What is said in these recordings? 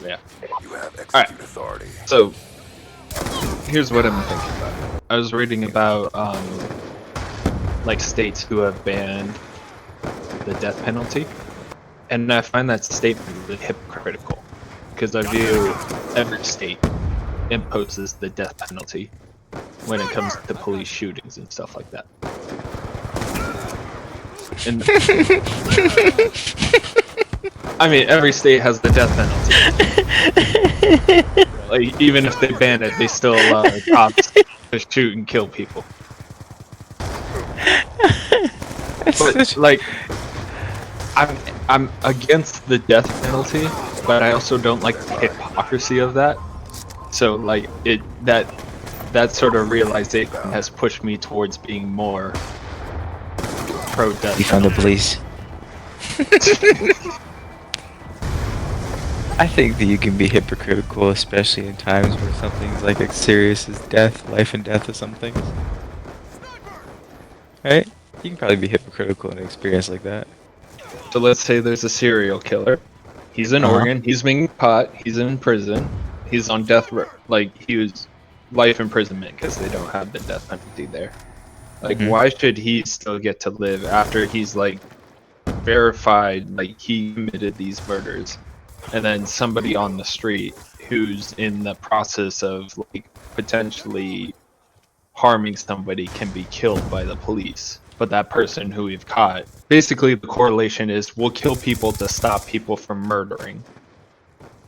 Yeah. You have All right. execute authority. So here's what I'm thinking about. I was reading about like states who have banned the death penalty, and I find that statement really hypocritical because I view every state imposes the death penalty when it comes to police shootings and stuff like that. And I mean, every state has the death penalty. Like, even if they ban it, they still allow cops to shoot and kill people. But like, I'm against the death penalty, but I also don't like the hypocrisy of that. So like that sort of realization has pushed me towards being more pro death. You found the police. I think that you can be hypocritical, especially in times where something's like as serious as death, life and death of some things. Right? You can probably be hypocritical in an experience like that. So let's say there's a serial killer. He's in Oregon. He's being caught. He's in prison. He's on death row. Like, he was life imprisonment because they don't have the death penalty there. Like, why should he still get to live after he's like verified like he committed these murders, and then somebody on the street who's in the process of like potentially harming somebody can be killed by the police, but that person who we've caught, basically the correlation is we'll kill people to stop people from murdering.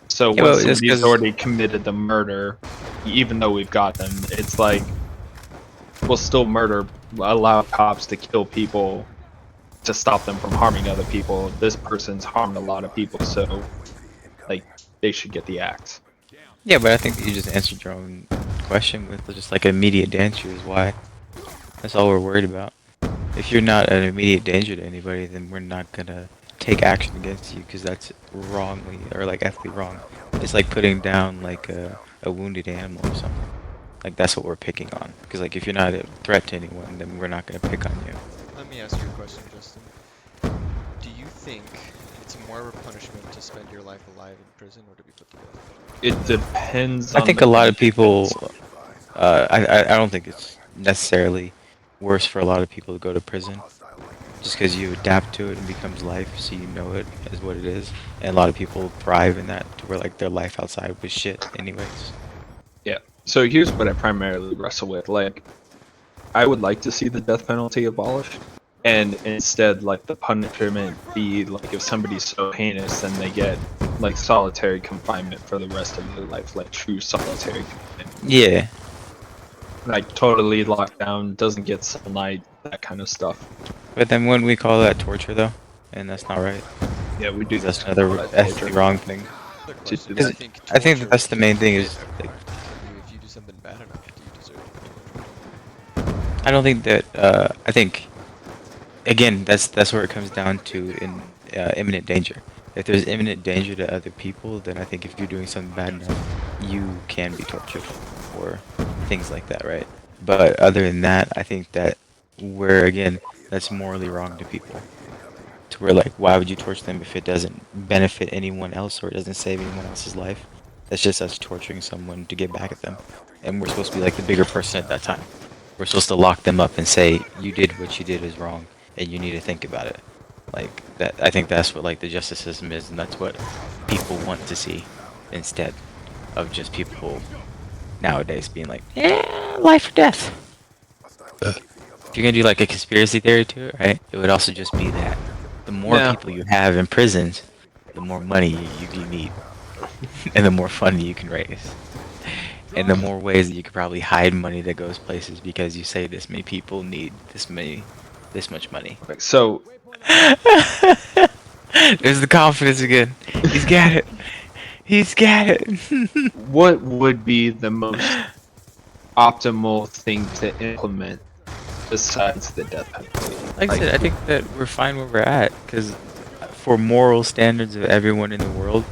So Yeah, once well, just somebody's 'cause- already committed the murder, even though we've got them, it's like we'll still allow cops to kill people to stop them from harming other people. This person's harmed a lot of people, so like they should get the axe. Yeah, but I think that you just answered your own question with just like immediate answer is why. That's all we're worried about. If you're not an immediate danger to anybody, then we're not gonna take action against you because that's wrongly or like ethically wrong. It's like putting down like a wounded animal or something. Like that's what we're picking on. Because like if you're not a threat to anyone, then we're not gonna pick on you. Let me ask you a question, Justin. Do you think it's more of a punishment to spend your life alive in prison or to be put to death? It depends. I think a lot of people. I don't think it's necessarily worse for a lot of people to go to prison, just because you adapt to it and becomes life, so you know it as what it is. And a lot of people thrive in that, to where like their life outside was shit, anyways. Yeah. So here's what I primarily wrestle with. Like, I would like to see the death penalty abolished, and instead, like, the punishment be like if somebody's so heinous, then they get like solitary confinement for the rest of their life, like true solitary confinement. Yeah. Like totally locked down, doesn't get sunlight, that kind of stuff. But then wouldn't we call that torture though? And that's not right. Yeah, we do. That's another ethically wrong thing. Other Just question, do I that. think I think that torture that's the main thing is like, if you do something bad enough, do you deserve to be tortured? I don't think that I think again that's where it comes down to in imminent danger. If there's imminent danger to other people, then I think if you're doing something bad enough, you can be tortured or things like that, right? But other than that, I think that we're again that's morally wrong to people. To where like why would you torture them if it doesn't benefit anyone else or it doesn't save anyone else's life? That's just us torturing someone to get back at them. And we're supposed to be like the bigger person at that time. We're supposed to lock them up and say, you did what you did is wrong and you need to think about it. Like that I think that's what like the justice system is, and that's what people want to see instead of just people nowadays being like, yeah, life or death. If you're gonna do like a conspiracy theory to it, right? It would also just be that the more Yeah. people you have in prisons, the more money you need, and the more fun you can raise, and the more ways that you could probably hide money that goes places because you say this many people need this much money. So There's the confidence again. He's got it. He's got it. what would be the most optimal thing to implement besides the death penalty? Like I said, I think that we're fine where we're at, because for moral standards of everyone in the world,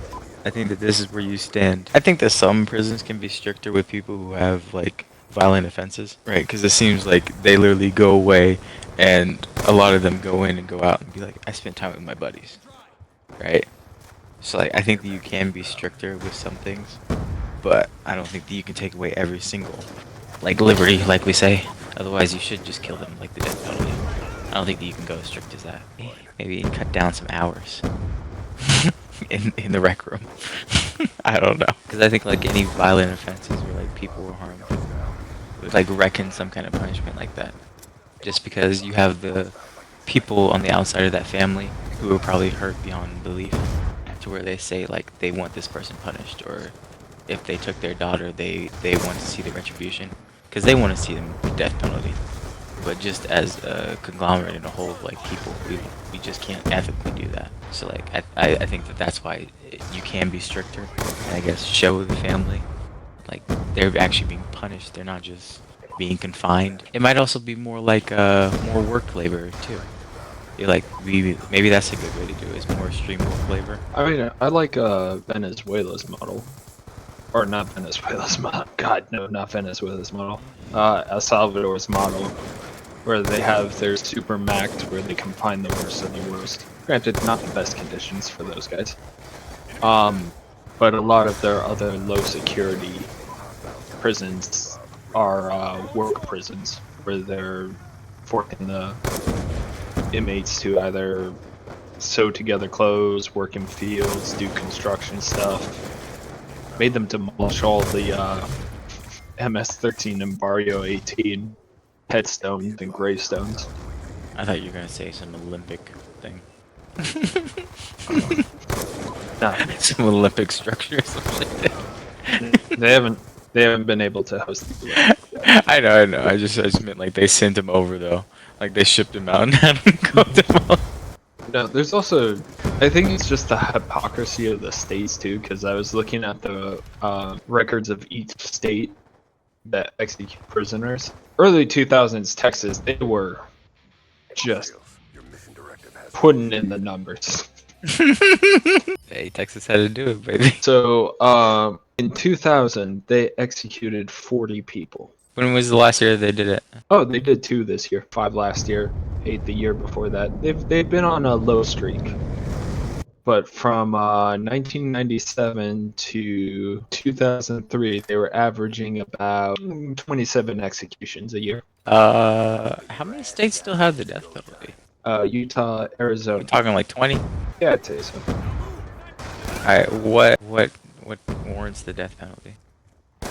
I think that this is where you stand. I think that some prisons can be stricter with people who have like violent offenses, right? Because it seems like they literally go away, and a lot of them go in and go out and be like, I spent time with my buddies, right? So like I think that you can be stricter with some things, but I don't think that you can take away every single like liberty, like we say. Otherwise, you should just kill them like the death penalty. I don't think that you can go as strict as that. Maybe cut down some hours in the rec room. I don't know, because I think like any violent offenses where like people were harmed would like reckon some kind of punishment like that. Just because you have the people on the outside of that family who are probably hurt beyond belief, to where they say like they want this person punished, or if they took their daughter, they want to see the retribution, because they want to see them the death penalty. But just as a conglomerate and a whole of like people, we just can't ethically do that. So like I think that that's why you can be stricter, and I guess show the family like they're actually being punished. They're not just being confined. It might also be more like more work labor too. You're like maybe that's a good way to do it. Is more extreme work labor. I mean, I like Venezuela's model. Or not Venezuela's model. God, no, not Venezuela's model. El Salvador's model, where they have their super max, where they confine the worst of the worst. Granted, not the best conditions for those guys. But a lot of their other low security prisons are work prisons, where they're forcing the inmates to either sew together clothes, work in fields, do construction stuff. Made them demolish all the MS-13 and Barrio 18 headstones and gravestones. I thought you were gonna say some Olympic thing. Nah, Some Olympic structure or something. they haven't been able to host the Olympics. I know. I just meant like they sent him over though. Like they shipped him out and had him go demolish. No, there's also, I think it's just the hypocrisy of the states too, because I was looking at the records of each state that execute prisoners. Early 2000s Texas, they were just putting in the numbers. Hey, Texas had to do it, baby. So, in 2000, they executed 40 people. When was the last year they did it? Oh, they did 2 this year, 5 last year, 8 the year before that. They've been on a low streak. But from 1997 to 2003, they were averaging about 27 executions a year. How many states still have the death penalty? Utah, Arizona. We're talking like 20? Yeah, I'd say so. Alright, what warrants the death penalty?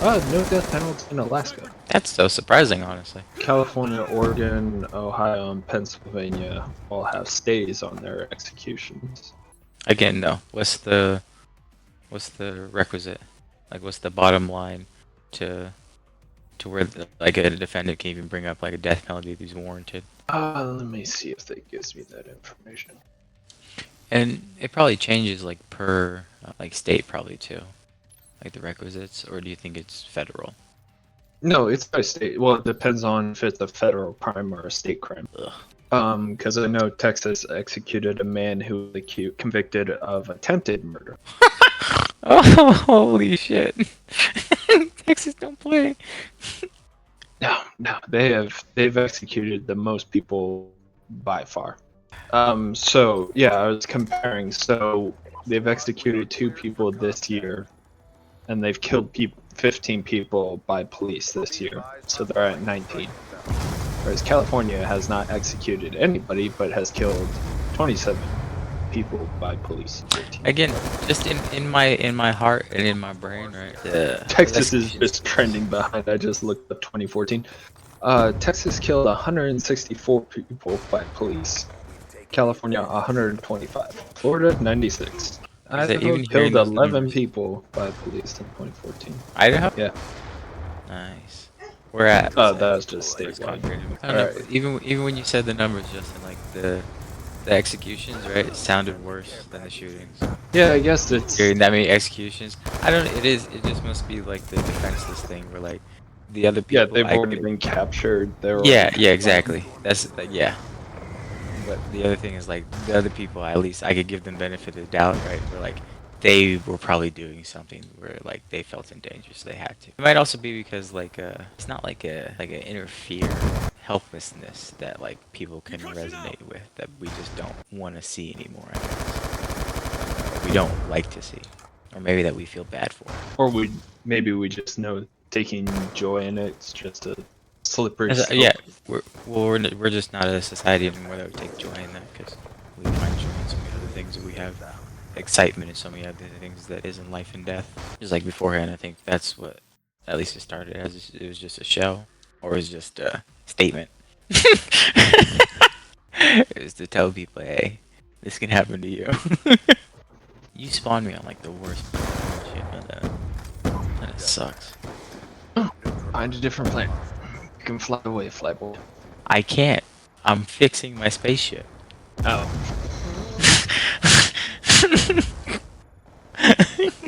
No death penalty in Alaska. That's so surprising, honestly. California, Oregon, Ohio, and Pennsylvania all have stays on their executions. Again, no. What's the requisite? Like, what's the bottom line to where like a defendant can even bring up like a death penalty if he's warranted? Let me see if that gives me that information. And it probably changes like per like state probably too, like the requisites, or do you think it's federal? No, it's by state. Well, it depends on if it's a federal crime or a state crime. Ugh. Because I know Texas executed a man who was convicted of attempted murder. Oh, holy shit! Texas don't play. No, they've executed the most people by far. So yeah, I was comparing. So they've executed 2 people this year, and they've killed 15 people by police this year. So they're at 19. Whereas California has not executed anybody, but has killed 27 people by police. 13. Again, just in my heart and in my brain, right? Texas is just trending behind. I just looked up 2014. Texas killed 164 people by police. California 125. Florida 96. Idaho killed 11 people by police in 2014. Idaho? Yeah. Nice. We're at. That was just statewide. I don't know. Even when you said the numbers, Justin, like the executions, right? It sounded worse than the shootings. Yeah, I guess it's. Hearing that many executions, I don't. It is. It just must be like the defenseless thing, where like the other people. Yeah, they've like, already been captured. They're yeah, exactly. That's yeah. But the other thing is like the other people, at least I could give them benefit of the doubt, right? Where like they were probably doing something where like they felt in danger, so they had to. It might also be because like it's not like a interfere helplessness that like people can resonate with that we just don't want to see anymore. I guess. we don't like to see, or maybe that we feel bad for. Or maybe we just know taking joy in it's just a slippery slope. Yeah, we're just not a society anymore that would take joy in that, because we find joy in so many other things that we have excitement in so many other things that isn't life and death. Just like beforehand, I think that's what at least it started as. It was just a shell, or it was just a statement. It was to tell people, hey, this can happen to you. You spawned me on like the worst shit on that. That sucks. Find a different planet. You can fly away, flyboy. I can't. I'm fixing my spaceship. Oh.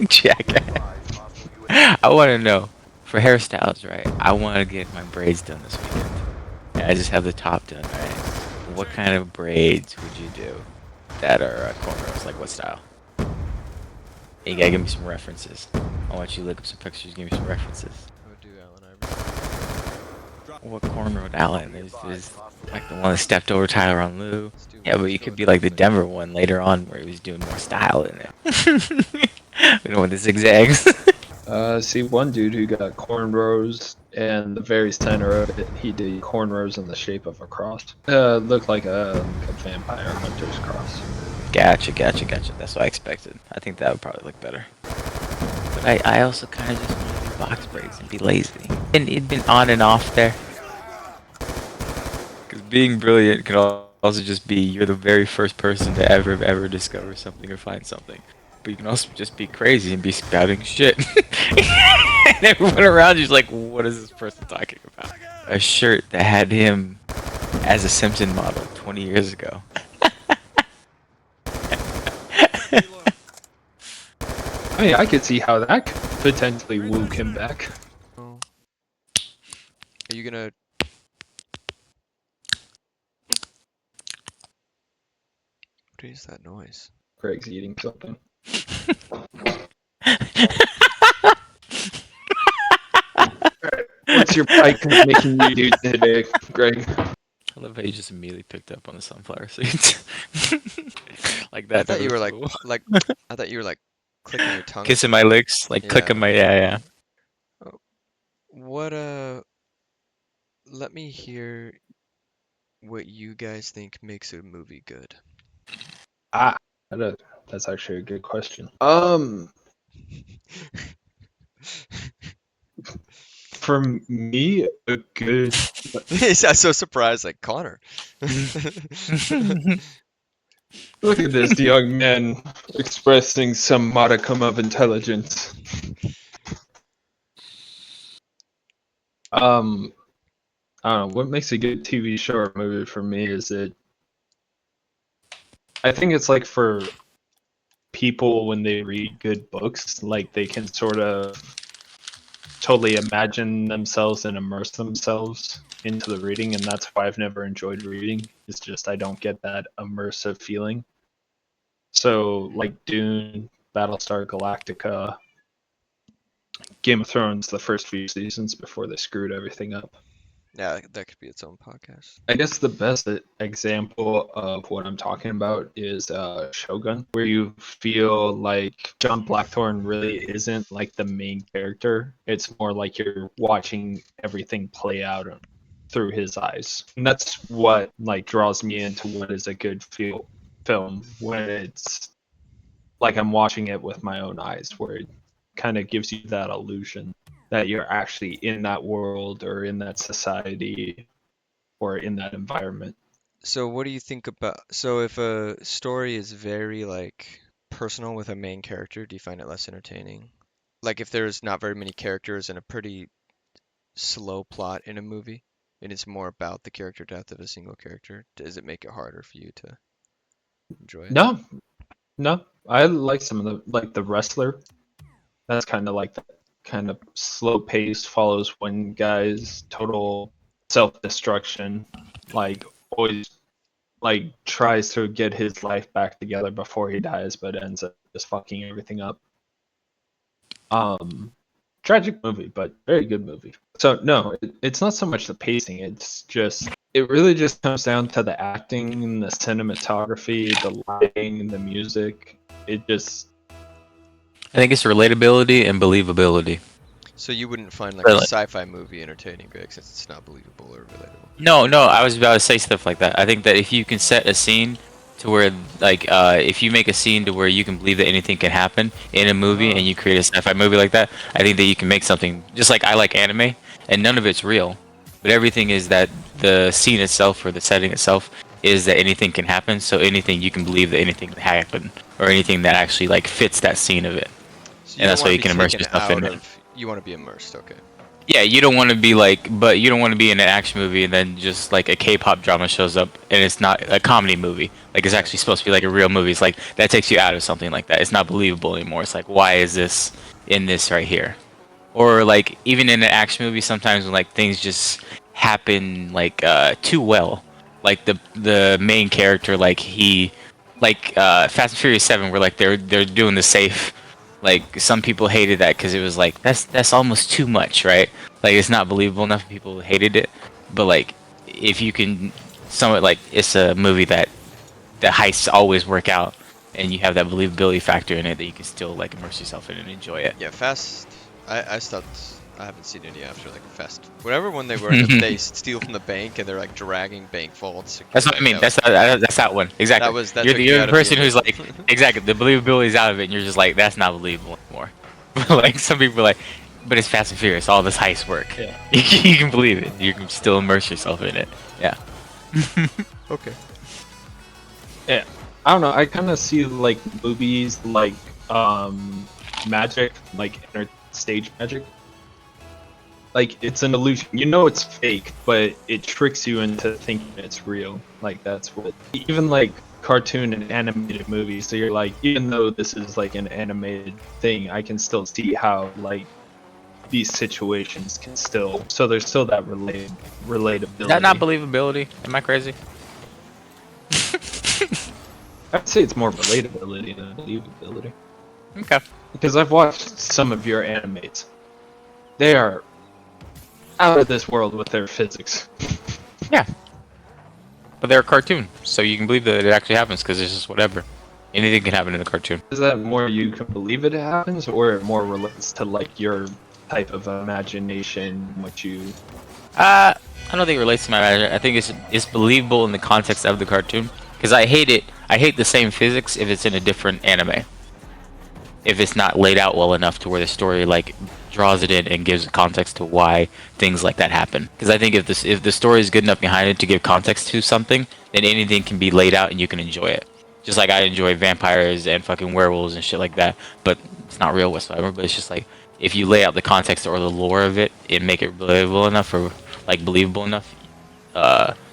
Jackass. I want to know, for hairstyles, right? I want to get my braids done this weekend. And I just have the top done, right? What kind of braids would you do that are cornrows? Like what style? You gotta give me some references. I want you to look up some pictures, give me some references. I would do Allen Iverson. What cornrowed Allen? There's like the one that stepped over Tyler on Lou. Let's do Yeah, but you could be like the Denver one later on where he was doing more style in it. We don't want the zigzags. See one dude who got cornrows, and the very center of it, he did cornrows in the shape of a cross. Looked like a vampire hunter's cross. Gotcha. That's what I expected. I think that would probably look better. But I also kind of just want to do box braids and be lazy. And it'd been on and off there. Because being brilliant could also just be you're the very first person to ever discover something or find something. But you can also just be crazy and be spouting shit. And everyone around you's like, what is this person talking about? A shirt that had him as a Simpson model 20 years ago. I mean, I could see how that could potentially woo him back. Oh. Are you gonna? What is that noise? Greg's eating something. What's your bike making you do today, Greg? I love how you just immediately picked up on the sunflower seeds. Like that. I thought you were like, cool. I thought you were like clicking your tongue. Kissing my licks, like Yeah. clicking my yeah. What let me hear what you guys think makes a movie good. That's actually a good question. For me, a good. I'm so surprised, like Connor. Look at this young man expressing some modicum of intelligence. I don't know, what makes a good TV show or movie for me is that I think it's like for people when they read good books, like they can sort of totally imagine themselves and immerse themselves into the reading, and that's why I've never enjoyed reading. It's just I don't get that immersive feeling. So like Dune, Battlestar Galactica, Game of Thrones, the first few seasons before they screwed everything up. Yeah, that could be its own podcast. I guess the best example of what I'm talking about is Shogun, where you feel like John Blackthorne really isn't like the main character. It's more like you're watching everything play out through his eyes. And that's what like draws me into what is a good film, when it's like I'm watching it with my own eyes, where it kind of gives you that illusion that you're actually in that world or in that society or in that environment. So what do you think about, so if a story is very like personal with a main character, do you find it less entertaining? Like if there's not very many characters and a pretty slow plot in a movie, and it's more about the character depth of a single character, does it make it harder for you to enjoy it? No, I like some of the Wrestler. That's kind of like that kind of slow pace, follows one guy's total self-destruction, like always like tries to get his life back together before he dies, but ends up just fucking everything up. Tragic movie, but very good movie. So no, it's not so much the pacing, it's just it really just comes down to the acting and the cinematography, the lighting and the music. It just I think it's relatability and believability. So you wouldn't find like a Really? sci-fi movie entertaining, Greg, since it's not believable or relatable. No, no, I was about to say stuff like that. I think that if you can set a scene to where, like, if you make a scene to where you can believe that anything can happen in a movie and Oh. you create a sci-fi movie like that, I think that you can make something just like I like anime, and none of it's real, but everything is that the scene itself or the setting itself is that anything can happen. So anything you can believe that anything can happen or anything that actually like fits that scene of it, So you and don't that's why want to you be can immerse taken yourself in out it. of, you want to be immersed, okay. Yeah, you don't want to be like, but you don't want to be in an action movie and then just like a K-pop drama shows up and it's not a comedy movie. Like it's Yeah. actually supposed to be like a real movie. It's like that takes you out of something like that. It's not believable anymore. It's like, why is this in this right here? Or like even in an action movie, sometimes when like things just happen like too well. Like the main character, like he, like Fast and Furious 7, where like they're doing the safe. Like some people hated that because it was like that's almost too much, right? Like it's not believable enough. People hated it, but like if you can, somewhat like it's a movie that the heists always work out, and you have that believability factor in it that you can still like immerse yourself in and enjoy it. Yeah, Fast. I stopped. I haven't seen any after like Fast. Whatever one they were in the, they steal from the bank and they're like dragging bank vaults. That's what I mean. That That's that one. Exactly. that You're took the, me you're out the of person being who's like, immersed. exactly, the believability's out of it, and you're just like, that's not believable anymore. Like some people are like, but it's Fast and Furious, all this heist work. Yeah. You can believe it. You can still immerse yourself in it. Yeah. Okay. Yeah. I don't know. I kind of see like movies like magic, like stage magic. Like it's an illusion. You know it's fake, but it tricks you into thinking it's real. Like that's what even like cartoon and animated movies. So you're like, even though this is like an animated thing, I can still see how like these situations can still. So there's still that relatability. Is that not believability? Am I crazy? I'd say it's more relatability than believability. Okay. Because I've watched some of your animates. They are out of this world with their physics. Yeah. But they're a cartoon, so you can believe that it actually happens because it's just whatever. Anything can happen in a cartoon. Is that more you can believe it happens, or it more relates to like your type of imagination, what you... I don't think it relates to my imagination. I think it's believable in the context of the cartoon. Because I hate it. I hate the same physics if it's in a different anime. If it's not laid out well enough to where the story like draws it in and gives context to why things like that happen. Because I think if the story is good enough behind it to give context to something, then anything can be laid out and you can enjoy it. Just like I enjoy vampires and fucking werewolves and shit like that, but it's not real whatsoever. But it's just like if you lay out the context or the lore of it and make it believable enough or like believable enough,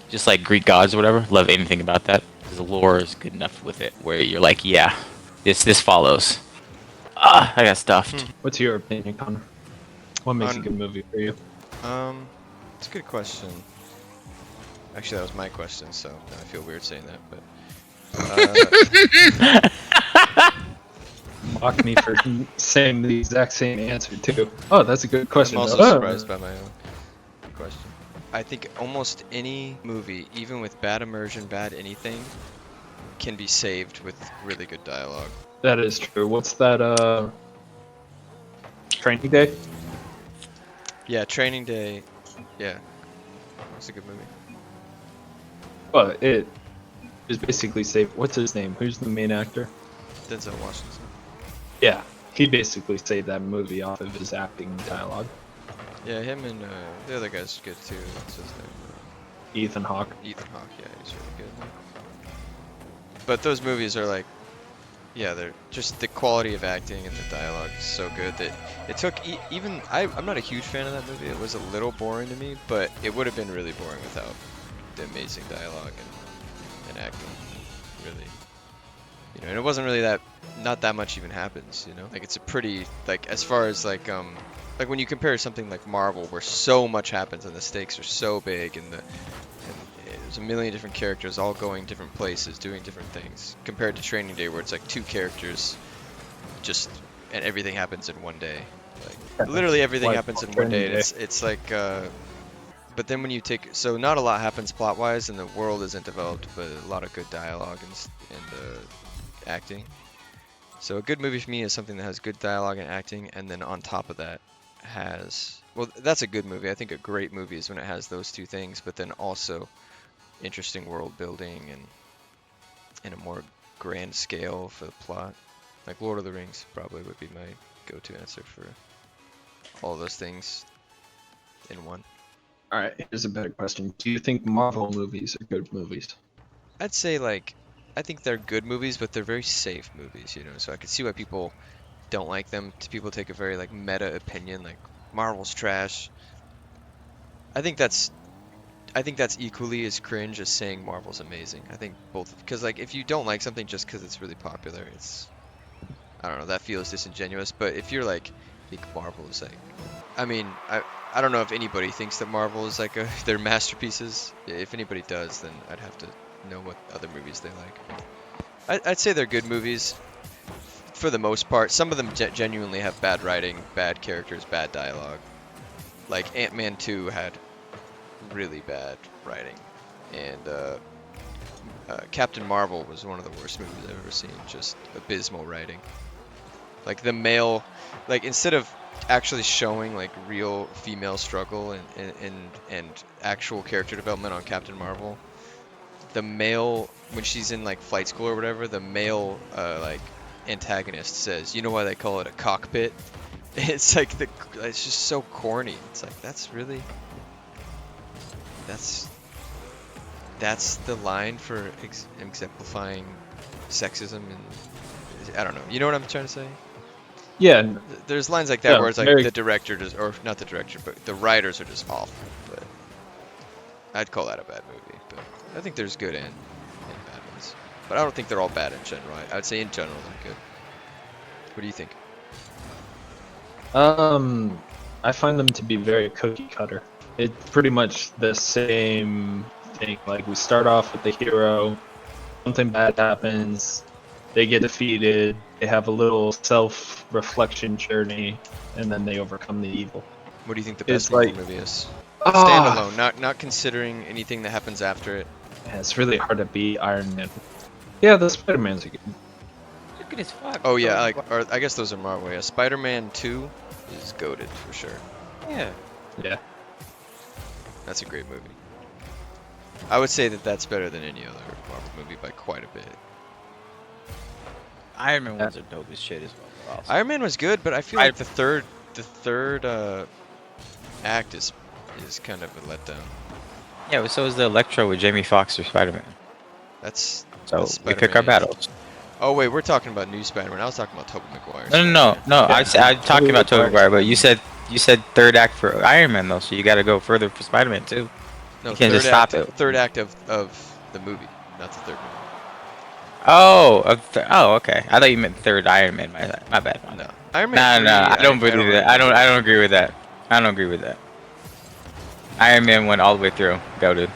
just like Greek gods or whatever, love anything about that because the lore is good enough with it where you're like, yeah, this follows. Ah, I got stuffed. What's your opinion, Connor? What makes a good movie for you? It's a good question. Actually, that was my question, so now I feel weird saying that, but Mock me for saying the exact same answer too. Oh, that's a good question. I'm also though. surprised by my own question. I think almost any movie, even with bad immersion, bad anything, can be saved with really good dialogue. That is true. What's that? Training Day. Yeah, Training Day. Yeah, it's a good movie. But it is basically saved. What's his name? Who's the main actor? Denzel Washington. Yeah, he basically saved that movie off of his acting and dialogue. Yeah, him and the other guy's good too. What's his name? Ethan Hawke. Ethan Hawke. Yeah, he's really good. But those movies are like, yeah, they're just the quality of acting and the dialogue is so good that it took even I'm not a huge fan of that movie. It was a little boring to me, but it would have been really boring without the amazing dialogue and acting. Really, and it wasn't really not that much even happens. Like it's a pretty like as far as like when you compare something like Marvel where so much happens and the stakes are so big and there's a million different characters all going different places, doing different things, compared to Training Day where it's like two characters and everything happens in one day. Like literally everything Like happens in one day. Training And it's like but then when you so not a lot happens plot wise and the world isn't developed, but a lot of good dialogue and acting. So a good movie for me is something that has good dialogue and acting, and then on top of that has, well, that's a good movie. I think a great movie is when it has those two things, but then also interesting world building and in a more grand scale for the plot. Like Lord of the Rings probably would be my go-to answer for all those things in one. All right, here's a better question. Do you think Marvel movies are good movies? I'd say like I think they're good movies, but they're very safe movies, you know. So I could see why people don't like them. People take a very like meta opinion, like Marvel's trash. I think that's I think that's equally as cringe as saying Marvel's amazing. I think both, because like if you don't like something just because it's really popular, it's, I don't know, that feels disingenuous. But if you're like, think Marvel is like, I mean, I don't know if anybody thinks that Marvel is like their masterpieces. If anybody does, then I'd have to know what other movies they like. I'd say they're good movies for the most part. Some of them genuinely have bad writing, bad characters, bad dialogue. Like Ant-Man 2 had really bad writing, and Captain Marvel was one of the worst movies I've ever seen. Just abysmal writing. Like the male, like instead of actually showing like real female struggle and actual character development on Captain Marvel, the male, when she's in like flight school or whatever, the male like antagonist says, "You know why they call it a cockpit?" It's like it's just so corny. It's like that's really that's the line for exemplifying sexism, and I don't know. You know what I'm trying to say? Yeah, There's lines like that yeah, where it's like very. the director just, or not the director, but the writers are just awful. But I'd call that a bad movie. But I think there's good and bad ones. But I don't think they're all bad in general. I'd say in general they're good. What do you think? I find them to be very cookie cutter. It's pretty much the same thing. Like we start off with the hero, something bad happens, they get defeated, they have a little self-reflection journey, and then they overcome the evil. What do you think the It's best Marvel like, movie is? ah, Standalone, not considering anything that happens after it. man, it's really hard to beat Iron Man. Yeah, the Spider-Man's are good. You're good as fuck. Oh yeah, or I guess those are Marvel. Yeah, Spider-Man 2 is goated for sure. Yeah. Yeah. That's a great movie. I would say that that's better than any other Marvel movie by quite a bit. Iron Man ones are dope as shit as well. Also. Iron Man was good, but I feel like the third act is kind of a letdown. Yeah, so is the Electro with Jamie Foxx or Spider-Man. That's So that's we pick our Spider-Man. battles. Oh wait, we're talking about new Spider-Man. I was talking about Tobey Maguire. No. Yeah, I'm talking about Tobey Maguire, but you said third act for Iron Man though, so you got to go further for Spider-Man too. No, You can't third just stop act, it. third act of the movie, not the third movie. Oh, okay. I thought you meant third Iron Man. My bad. No, Iron Man 3. I don't believe that. I don't agree with that. I don't agree with that. Iron Man went all the way through. Go, dude.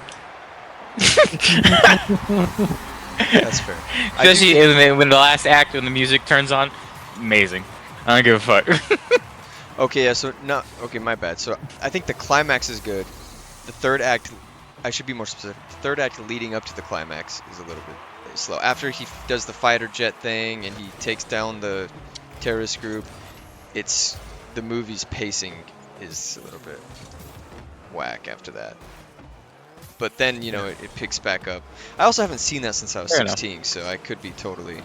That's fair. Especially when the last act, when the music turns on, amazing. I don't give a fuck. Okay, yeah, so no, okay, my bad. So I think the climax is good. The third act, I should be more specific. The third act leading up to the climax is a little bit slow. After he does the fighter jet thing and he takes down the terrorist group, it's the movie's pacing is a little bit whack after that. But then, you know, it picks back up. I also haven't seen that since I was Fair enough. 16, so I could be totally...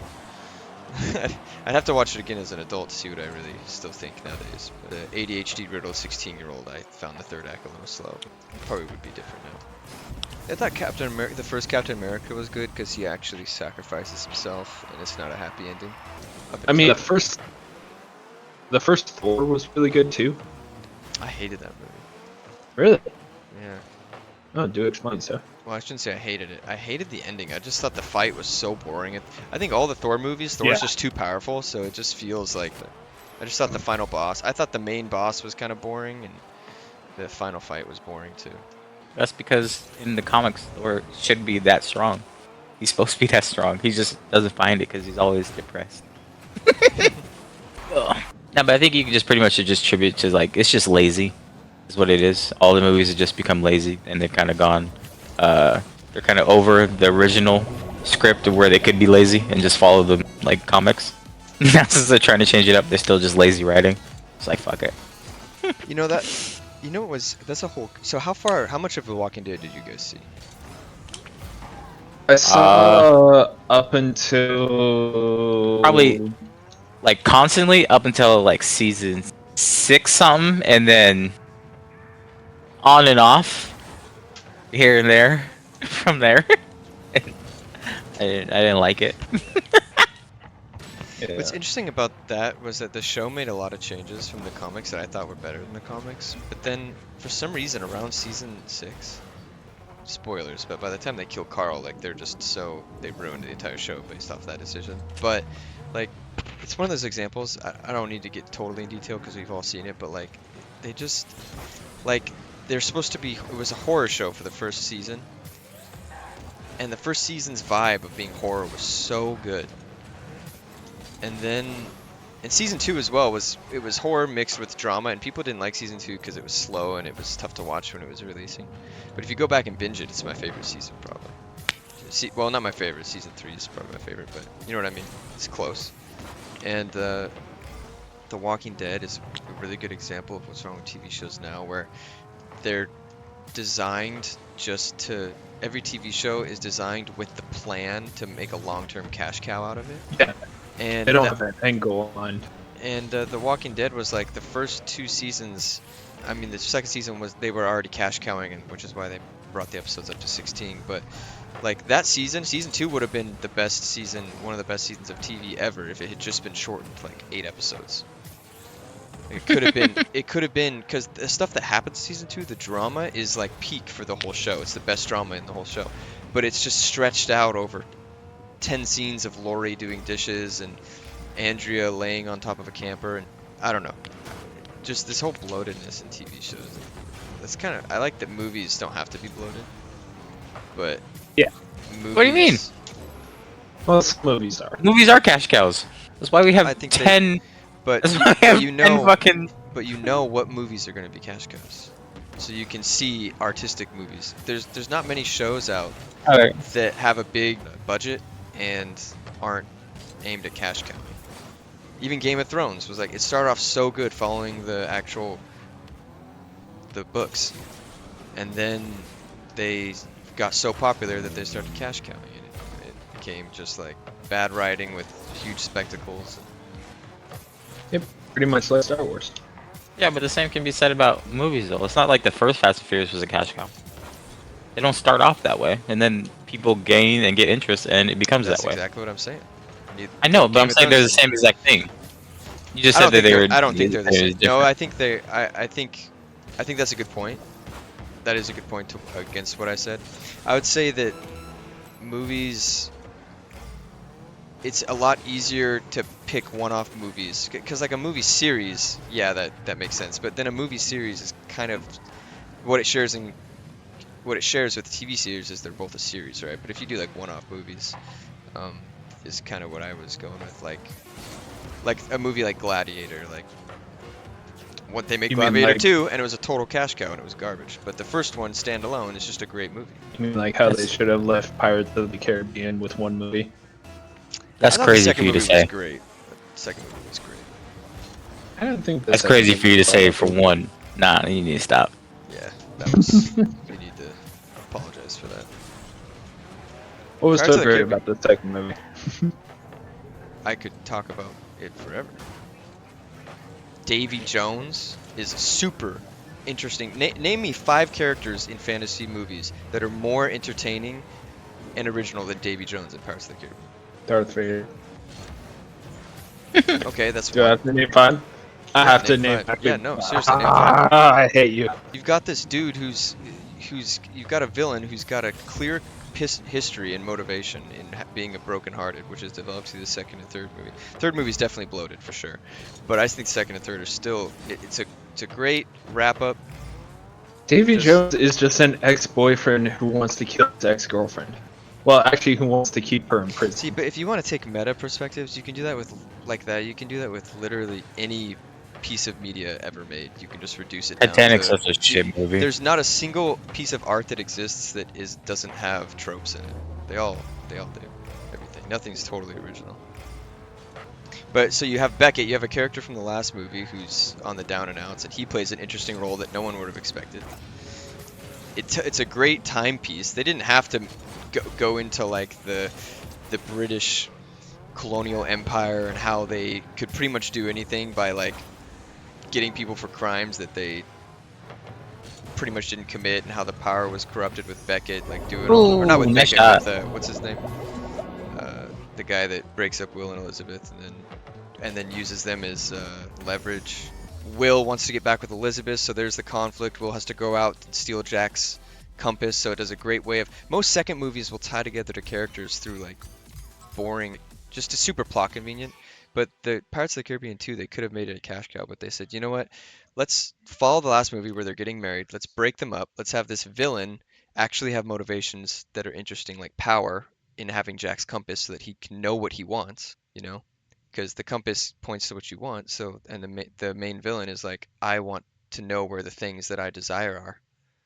I'd have to watch it again as an adult to see what I really still think nowadays. But ADHD riddled 16-year-old, I found the third act a little slow. It probably would be different now. I thought the first Captain America was good because he actually sacrifices himself, and it's not a happy ending. I mean, the first Thor was really good too. I hated that movie. Really? Yeah. Oh, do explain, sir. Well, I shouldn't say I hated it. I hated the ending. I just thought the fight was so boring. I think all the Thor movies, Thor's just too powerful, so it just feels like... I just thought the final boss... I thought the main boss was kind of boring, and the final fight was boring, too. That's because in the comics, Thor shouldn't be that strong. He's supposed to be that strong. He just doesn't find it because he's always depressed. Ugh. No, but I think you can just pretty much just attribute to, like, it's just lazy, is what it is. All the movies have just become lazy, and they've kind of gone... they're kind of over the original script of where they could be lazy and just follow the, like, comics. Now since they're trying to change it up, they're still just lazy writing. It's like fuck it. You know that. You know that's a whole. So how much of The Walking Dead did you guys see? I saw up until Probably like constantly up until like season 6 something, and then on and off here and there from there. I didn't like it. Yeah. What's interesting about that was that the show made a lot of changes from the comics that I thought were better than the comics. But then, for some reason, around season 6, spoilers, but by the time they kill Carl, like they ruined the entire show based off that decision. But like, it's one of those examples. I don't need to get totally in detail because we've all seen it, but like, they just like they're supposed to be. It was a horror show for the first season, and the first season's vibe of being horror was so good. And then, and season 2 as well was horror mixed with drama, and people didn't like season 2 because it was slow and it was tough to watch when it was releasing. But if you go back and binge it, it's my favorite season probably. Well, not my favorite. Season 3 is probably my favorite, but you know what I mean. It's close. And The Walking Dead is a really good example of what's wrong with TV shows now, where they're designed every TV show is designed with the plan to make a long-term cash cow out of it. Yeah. And They don't have an angle on. And The Walking Dead was like the first 2 seasons. I mean, the second season they were already cash cowing, and which is why they brought the episodes up to 16. But like that season 2 would have been the best season, one of the best seasons of TV ever if it had just been shortened to like 8 episodes. It could have been. It could have been because the stuff that happens in season 2, the drama is like peak for the whole show. It's the best drama in the whole show, but it's just stretched out over 10 scenes of Lori doing dishes and Andrea laying on top of a camper, and I don't know, just this whole bloatedness in TV shows. That's kind of, I like that movies don't have to be bloated, but Yeah. movies, What do you mean? Well, some movies are. Movies are cash cows. That's why we have I think 10. But That's why we have you 10 know, fucking. but you know what movies are going to be cash cows, so you can see artistic movies. There's not many shows out Alright. that have a big budget and aren't aimed at cash cow. Even Game of Thrones was like, it started off so good following the books, and then they got so popular that they started cash cowing it. It became just like bad writing with huge spectacles. Yep, pretty much like Star Wars. Yeah, but the same can be said about movies though. It's not like the first Fast and Furious was a cash cow. They don't start off that way, and then people gain and get interest, and it becomes That's that way. exactly what I'm saying. I know, but Game I'm of saying they're the Thrones- same exact thing. You just I said don't that think they were. I don't think they're the same. No, different. I think they. I think that's a good point. That is a good point against what I said. I would say that movies. It's a lot easier to pick one-off movies because, like a movie series, yeah, that makes sense. But then a movie series is kind of what it shares with the TV series is they're both a series, right? But if you do like one-off movies, is kind of what I was going with, like a movie like Gladiator, like what they make You mean Gladiator like- 2, and it was a total cash cow and it was garbage. But the first one, standalone, is just a great movie. I mean, like how they That's- should have left Pirates of the Caribbean with one movie. That's I thought the crazy for second you to movie say. Was great. The second movie was great. I don't think That's crazy for you to say for one. Nah, you need to stop. Yeah, that was. We need to apologize for that. What was Pirates so of the great Caribbean. about the second movie? I could talk about it forever. Davy Jones is super interesting. Name me 5 characters in fantasy movies that are more entertaining and original than Davy Jones in Pirates of the Caribbean. Darth Vader. Okay, that's Do I one. have to name 5? I Yeah, have to name name. 5. Yeah, no, seriously, name 5. I hate you. You've got this dude who's you've got a villain who's got a clear history and motivation in being a brokenhearted, which is developed through the second and third movie. Third movie's definitely bloated for sure, but I think second and third are still. It's a great wrap up. Davy Just- Jones is just an ex-boyfriend who wants to kill his ex-girlfriend. Well, actually, who wants to keep her in prison. See, but if you want to take meta perspectives, you can do that with You can do that with literally any piece of media ever made. You can just reduce it down Titanic's to- such a shit movie. There's not a single piece of art that exists that doesn't have tropes in it. They all do everything. Nothing's totally original. But so you have Beckett, you have a character from the last movie who's on the down and outs, and he plays an interesting role that no one would have expected. It's a great timepiece. They didn't have to go into like the British colonial empire and how they could pretty much do anything by like getting people for crimes that they pretty much didn't commit, and how the power was corrupted with Beckett, like doing all, or not with Ooh, nice Beckett, shot. with what's his name, the guy that breaks up Will and Elizabeth, and then uses them as leverage. Will wants to get back with Elizabeth, so there's the conflict. Will has to go out and steal Jack's compass, so it does a great way of. Most second movies will tie together the characters through like boring, just a super plot convenient. But the Pirates of the Caribbean 2, they could have made it a cash cow, but they said, you know what? Let's follow the last movie where they're getting married. Let's break them up. Let's have this villain actually have motivations that are interesting, like power in having Jack's compass so that he can know what he wants, you know? Because the compass points to what you want. So, and the main villain is like, I want to know where the things that I desire are.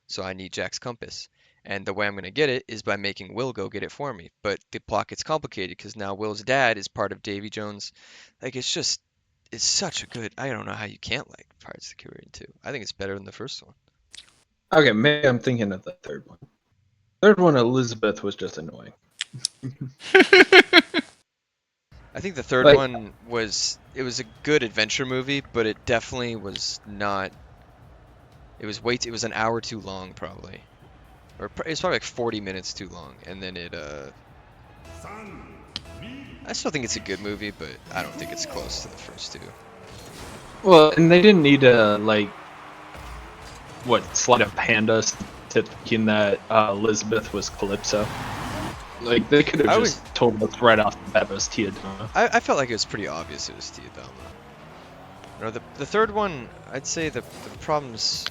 So I need Jack's compass. And the way I'm going to get it is by making Will go get it for me. But the plot gets complicated because now Will's dad is part of Davy Jones. Like, it's such a good. I don't know how you can't like Pirates of the Caribbean 2. I think it's better than the first one. Okay, maybe I'm thinking of the third one. Third one, Elizabeth was just annoying. I think the third Like- one it was a good adventure movie, but it definitely was not. It was an hour too long probably, or it's probably like 40 minutes too long, and then I still think it's a good movie, but I don't think it's close to the first two. Well, and they didn't need to like slide a panda to thinking that Elizabeth was Calypso. Like they could have just told us right off the bat it was Teodama. I felt like it was pretty obvious it was Teodama. No, the third one, I'd say the problems.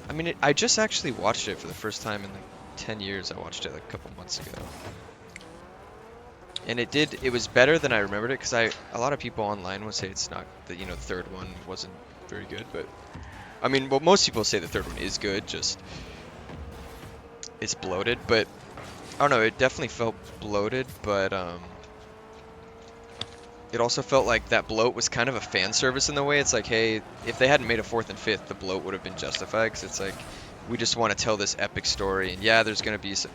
I mean, I just actually watched it for the first time in like 10 years. I watched it like a couple months ago. And it was better than I remembered it, because a lot of people online would say it's not, the third one wasn't very good, but I mean, well, most people say the third one is good, just it's bloated, but I don't know, it definitely felt bloated, but it also felt like that bloat was kind of a fan service in the way. It's like, hey, if they hadn't made a fourth and fifth, the bloat would have been justified, because it's like, we just want to tell this epic story, and yeah, there's gonna be some,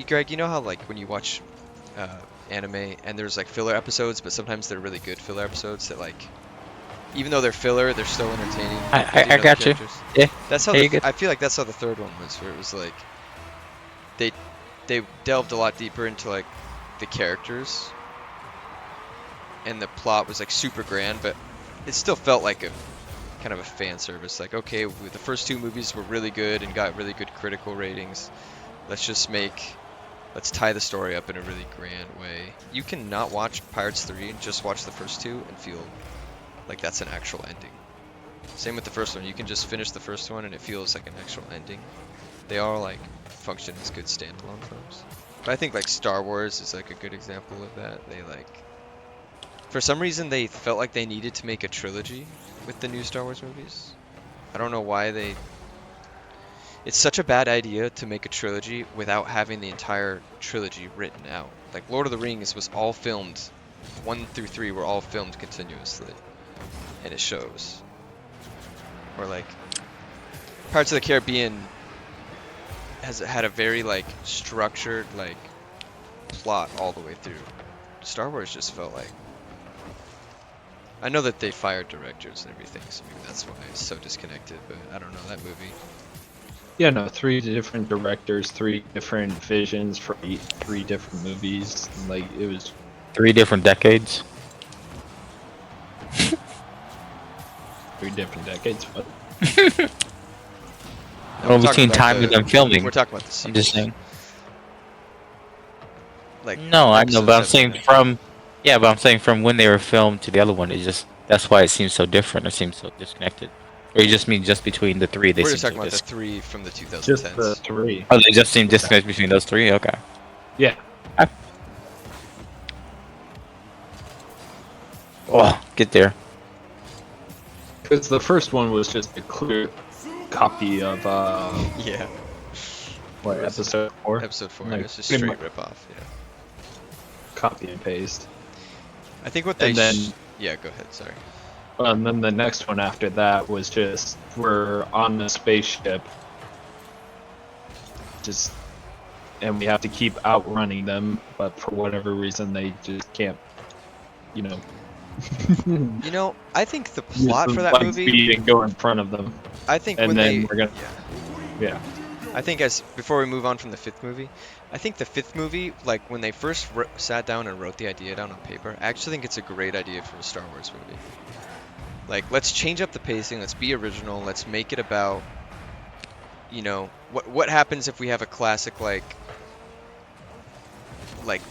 Greg, you know how like when you watch anime and there's like filler episodes, but sometimes they're really good filler episodes that like, even though they're filler, they're still entertaining. I got you. Yeah. That's how I feel like that's how the third one was, where it was like they delved a lot deeper into like the characters, and the plot was like super grand, but it still felt like a kind of a fan service. Like, okay, the first two movies were really good and got really good critical ratings. Let's tie the story up in a really grand way. You cannot watch Pirates 3 and just watch the first two and feel like that's an actual ending. Same with the first one. You can just finish the first one and it feels like an actual ending. They all like function as good standalone films. But I think like Star Wars is like a good example of that. They like, for some reason they felt like they needed to make a trilogy with the new Star Wars movies. I don't know why it's such a bad idea to make a trilogy without having the entire trilogy written out. Like Lord of the Rings was all filmed, 1 through 3 were all filmed continuously, and it shows. Or like Pirates of the Caribbean has had a very like structured like plot all the way through. Star Wars just felt like, I know that they fired directors and everything, so maybe that's why it's so disconnected, but I don't know, that movie. Yeah, no, 3 different directors, 3 different visions for 3 different movies. Like it was 3 different decades. 3 different decades. But Well, between time and them filming. We're talking about the I'm sequels. just saying. Like, No, I know, but I'm episode saying 7. but I'm saying from when they were filmed to the other one, that's why it seems so different. It seems so disconnected. Or you just mean just between the 3? They We're seem just talking so about the 3 from the 2010s. just the 3. Oh, they just seem disconnected between those 3. Okay. Yeah. Oh, get there. Because the first one was just a clear copy of Yeah. what, episode 4? Episode 4. Like, It's just pretty straight much rip off. Yeah. copy and paste. I think what they And then Yeah, go ahead. Sorry. And then the next one after that was just we're on the spaceship, just and we have to keep outrunning them, but for whatever reason they just can't, you know, You know, I think the use plot the for that light movie, speed and go in front of them. I think And when then they, we're gonna, yeah, yeah. I think as before we move on from the fifth movie, I think the fifth movie, like when they first sat down and wrote the idea down on paper, I actually think it's a great idea for a Star Wars movie. Like, let's change up the pacing, let's be original, let's make it about, you know, what happens if we have a classic like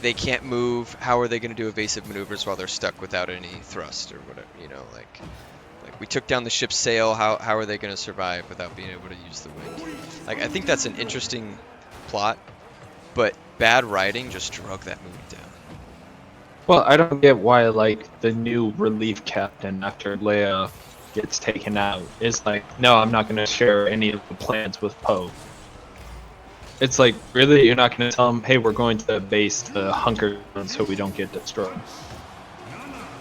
they can't move, how are they going to do evasive maneuvers while they're stuck without any thrust or whatever, you know, like we took down the ship's sail, how are they going to survive without being able to use the wind? Like, I think that's an interesting plot, but bad writing just drug that movie down. Well, I don't get why like the new relief captain after Leia gets taken out is like, no, I'm not gonna share any of the plans with Poe. It's like, really, you're not gonna tell him, hey, we're going to the base to hunker down so we don't get destroyed.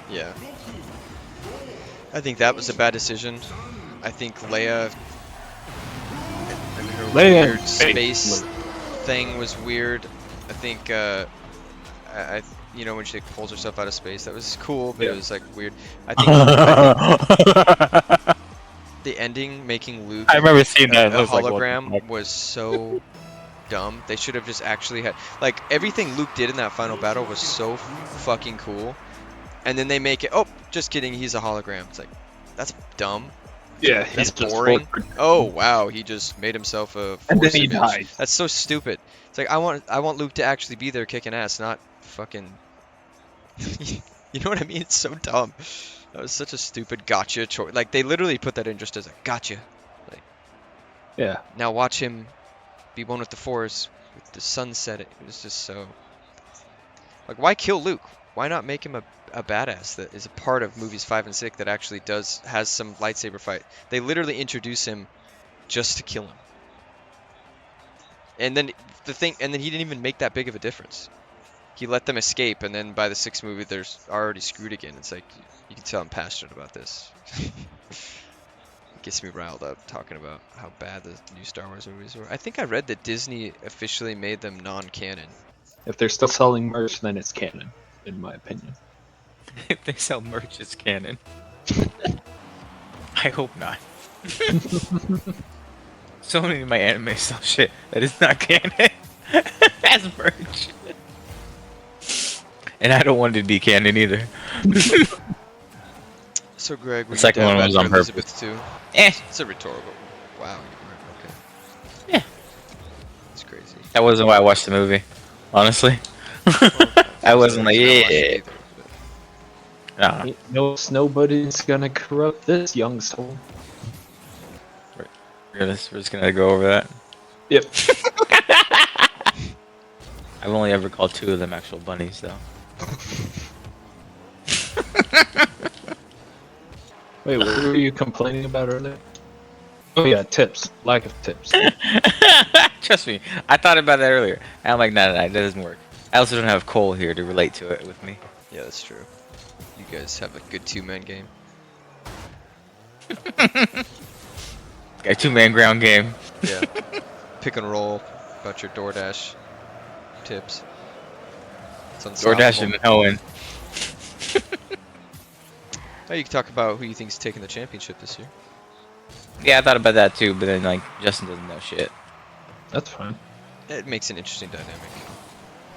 Yeah. I think that was a bad decision. I think Leia and her Leia weird and space thing was weird. I think I you know, when she pulls herself out of space, that was cool, but Yeah. it was like weird. I think the ending making Luke I remember seeing that. a It was like, what the hologram fuck? was so dumb. They should have just actually had, like, everything Luke did in that final battle was so fucking cool. And then they make it, oh, just kidding, he's a hologram. It's like, that's dumb. Yeah, That's he's just boring. forward. Oh wow, he just made himself a And then force he image. dies. That's so stupid. It's like, I want Luke to actually be there kicking ass, not fucking. You know what I mean? It's so dumb. That was such a stupid gotcha choice. Like, they literally put that in just as a gotcha. Like, Yeah. now watch him be one with the Force with the sun setting. It was just so. Like, why kill Luke? Why not make him a badass that is a part of movies 5 and 6 that actually has some lightsaber fight? They literally introduce him just to kill him. And then and then he didn't even make that big of a difference. He let them escape, and then by the sixth movie, they're already screwed again. It's like, you can tell I'm passionate about this. It gets me riled up talking about how bad the new Star Wars movies were. I think I read that Disney officially made them non-canon. If they're still selling merch, then it's canon, in my opinion. If they sell merch, it's canon. I hope not. So many of my anime sell shit that is not canon as merch. And I don't want it to be canon either. So Greg, were The you second down one bad was for on purpose. Elizabeth too? Eh, It's a rhetorical. Wow, you were okay. Yeah. It's crazy. that wasn't why I watched the movie, honestly. I wasn't like, yeah. Nah. No, nobody's gonna corrupt this young soul. We're just gonna go over that. Yep. I've only ever called 2 of them actual bunnies, though. Wait, what were you complaining about earlier? Oh yeah, tips. Lack of tips. Trust me, I thought about that earlier. And I'm like, nah, that doesn't work. I also don't have Cole here to relate to it with me. Yeah, that's true. You guys have a good two-man game. Got a 2-man ground game. Yeah. Pick and roll about your DoorDash tips. It's DoorDash and Owen. Oh, you can talk about who you think's taking the championship this year. Yeah, I thought about that too, but then like Justin doesn't know shit. That's fine. It makes an interesting dynamic.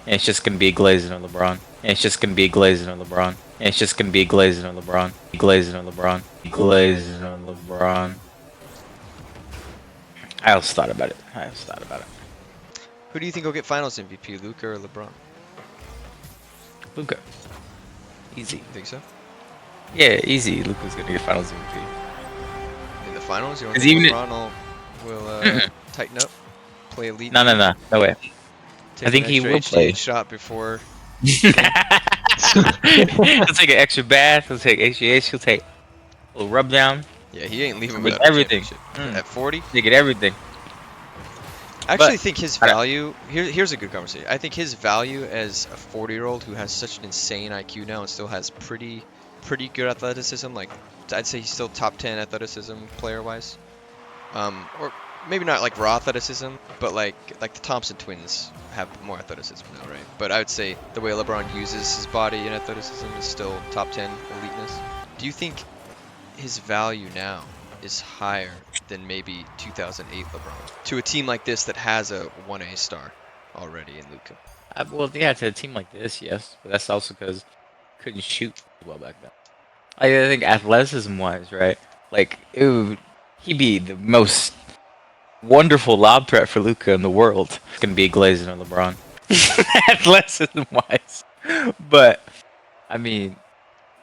And it's just gonna be glazed on LeBron. And it's just gonna be glazed on LeBron. And it's just gonna be glazed on LeBron. Glazed on LeBron. Glazed on LeBron. I also thought about it. Who do you think will get Finals MVP, Luka or LeBron? Luka. Easy. You think so? Yeah, easy. Luka's gonna get Finals MVP. In the finals, you don't 'Cause think even LeBron will tighten up, play elite? No way. Take I think an he extra will play. HGH shot before. He'll take an extra bath. He'll take HGH. He'll take a little rub down. Yeah, he ain't leaving With without everything. a championship. At 40, He'll get everything. I actually But- think his I don't- value. Here's a good conversation. I think his value as a 40-year-old who has such an insane IQ now and still has pretty pretty good athleticism. Like I'd say he's still top 10 athleticism player wise. Or maybe not like raw athleticism, but like the Thompson twins have more athleticism now, right? But I would say the way LeBron uses his body and athleticism is still top 10 eliteness. Do you think his value now is higher than maybe 2008 LeBron to a team like this that has a 1A star already in Luka? Well, yeah, to a team like this, yes, but that's also because couldn't shoot well back then. I think athleticism-wise, right? Like, he'd be the most wonderful lob threat for Luka in the world. It's gonna be glazed on LeBron, athleticism-wise. But I mean,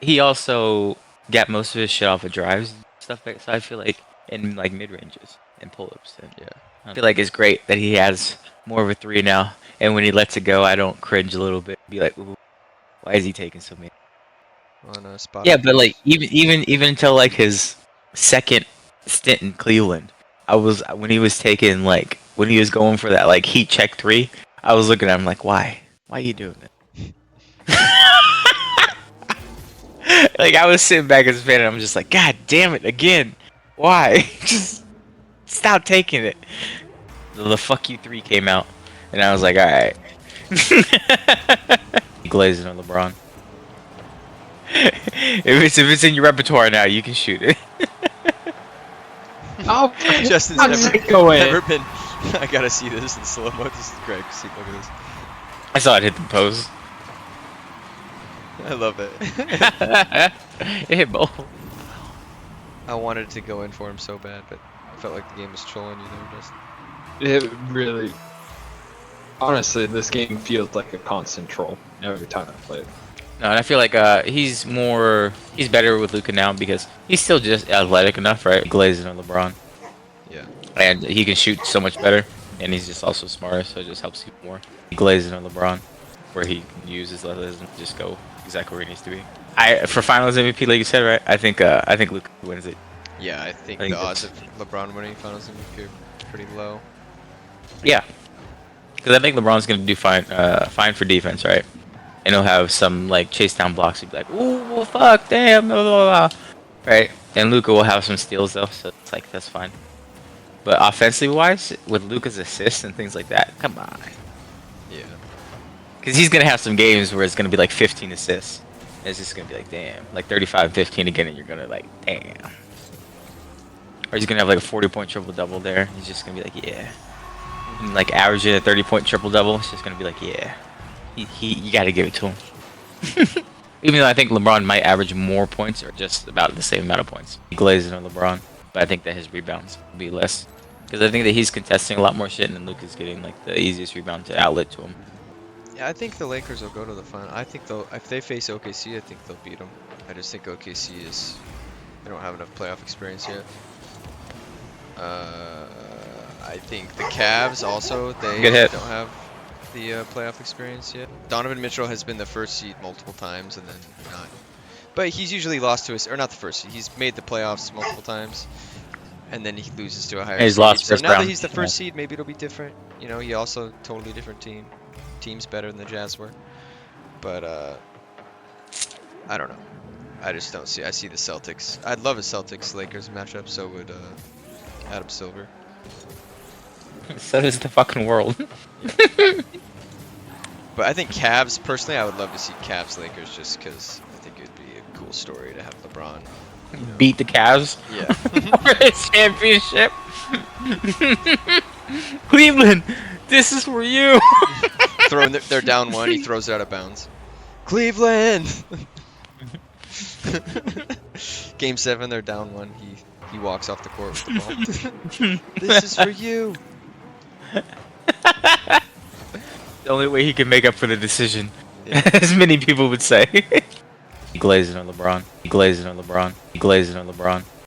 he also got most of his shit off of drives and stuff like. So I feel like in like mid ranges and pull-ups, and Yeah. I feel like it's great that he has more of a three now. And when he lets it go, I don't cringe a little bit. Be like, ooh, why is he taking so many? On a spot. Yeah, but like even until like his second stint in Cleveland, I was when he was taking like when he was going for that like heat check three, I was looking at him like, why are you doing that? Like I was sitting back as a fan, and I'm just like, God damn it again, why? Just stop taking it. The fuck you three came out, and I was like, all right. Glazing on LeBron. if it's in your repertoire now, you can shoot it. Oh, Justin's never been. I gotta see this in slow mo. This is great. See, look at this. I saw it hit the post. I love it. It hit both. I wanted to go in for him so bad, but I felt like the game was trolling you there, Justin. It really. Honestly, this game feels like a constant troll every time I play it. No, and I feel like he's better with Luka now because he's still just athletic enough, right? Glazing on LeBron. Yeah. And he can shoot so much better, and he's just also smarter, so it just helps you more. Glazing on LeBron, where he can use his athleticism to just go exactly where he needs to be. For Finals MVP, like you said, right? I think Luka wins it. Yeah, I think the odds of LeBron winning Finals MVP are pretty low. Yeah, because I think LeBron's gonna do fine for defense, right? And he'll have some like chase down blocks. He'll be like, "Ooh, well, fuck, damn, blah, blah, blah." Right? And Luka will have some steals though, so it's like that's fine. But offensively wise, with Luka's assists and things like that, come on. Yeah. Because he's gonna have some games where it's gonna be like 15 assists. And it's just gonna be like, damn, like 35-15 again, and you're gonna like, damn. Or he's gonna have like a 40-point triple double there. He's just gonna be like, yeah. And like averaging a 30-point triple double, it's just gonna be like, yeah. You gotta give it to him. Even though I think LeBron might average more points or just about the same amount of points. Glazing on LeBron, but I think that his rebounds will be less. Because I think that he's contesting a lot more shit and Luka's getting like the easiest rebound to outlet to him. Yeah, I think the Lakers will go to the final. I think if they face OKC, I think they'll beat them. I just think OKC they don't have enough playoff experience yet. I think the Cavs also, they don't have the playoff experience yet. Donovan Mitchell has been the first seed multiple times and then not. But he's usually lost to or not the first seed. He's made the playoffs multiple times and then he loses to a higher He's seed. lost So first now round. that he's the first seed, maybe it'll be different. You know, he also totally different team. Team's better than the Jazz were. But I don't know. I just don't see. I see the Celtics. I'd love a Celtics-Lakers matchup. So would Adam Silver. So does the fucking world. But I think Cavs, personally, I would love to see Cavs-Lakers just because I think it would be a cool story to have LeBron beat the Cavs. Yeah. For his championship. Cleveland, this is for you. They're down one. He throws it out of bounds. Cleveland. Game 7, they're down one. He walks off the court with the ball. This is for you. The only way he can make up for the decision, Yeah. as many people would say. Glazing on LeBron. Glazing on LeBron. Glazing on LeBron.